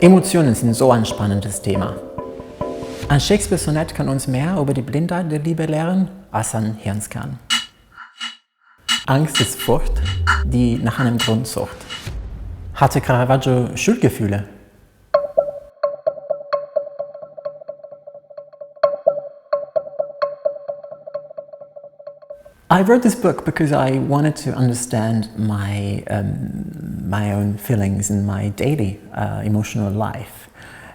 Emotionen sind so ein spannendes Thema. Ein Shakespeare-Sonette kann uns mehr über die Blindheit der Liebe lehren als ein Hirn-Scan. Angst ist Furcht, die nach einem Grund sucht. Hatte Caravaggio Schuldgefühle? I wrote this book because I wanted to understand my own feelings in my daily emotional life.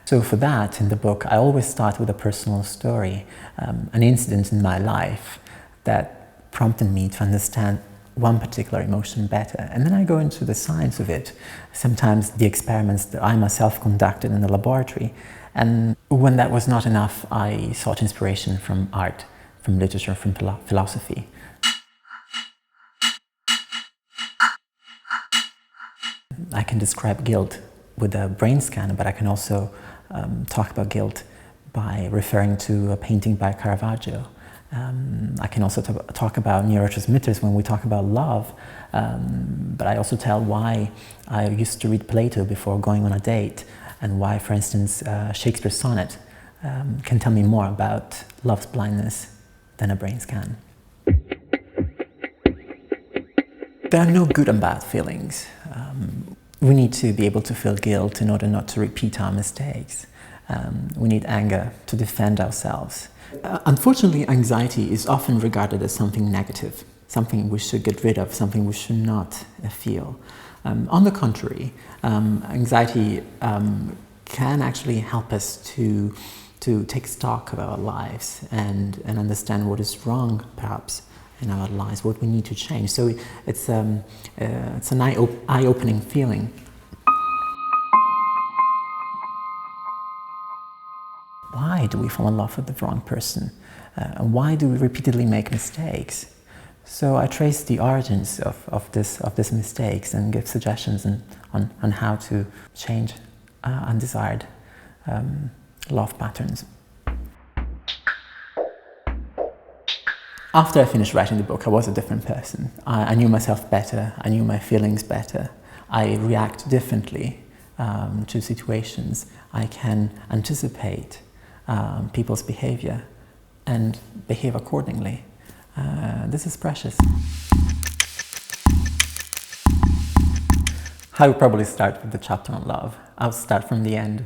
So for that, in the book, I always start with a personal story, an incident in my life that prompted me to understand one particular emotion better. And then I go into the science of it, sometimes the experiments that I myself conducted in the laboratory. And when that was not enough, I sought inspiration from art, from literature, from philosophy. I can describe guilt with a brain scan, but I can also talk about guilt by referring to a painting by Caravaggio. I can also talk about neurotransmitters when we talk about love, but I also tell why I used to read Plato before going on a date, and why, for instance, Shakespeare-Sonette can tell me more about love's blindness than a brain scan. There are no good and bad feelings. We need to be able to feel guilt in order not to repeat our mistakes. We need anger to defend ourselves. Unfortunately, anxiety is often regarded as something negative, something we should get rid of, something we should not feel. On the contrary, anxiety can actually help us to take stock of our lives and understand what is wrong, perhaps, in our lives, what we need to change. So it's an eye-opening feeling. Why do we fall in love with the wrong person? And why do we repeatedly make mistakes? So I trace the origins of these mistakes and give suggestions on how to change undesired love patterns. After I finished writing the book, I was a different person. I knew myself better, I knew my feelings better. I react differently to situations. I can anticipate people's behavior and behave accordingly. This is precious. I would probably start with the chapter on love. I'll start from the end.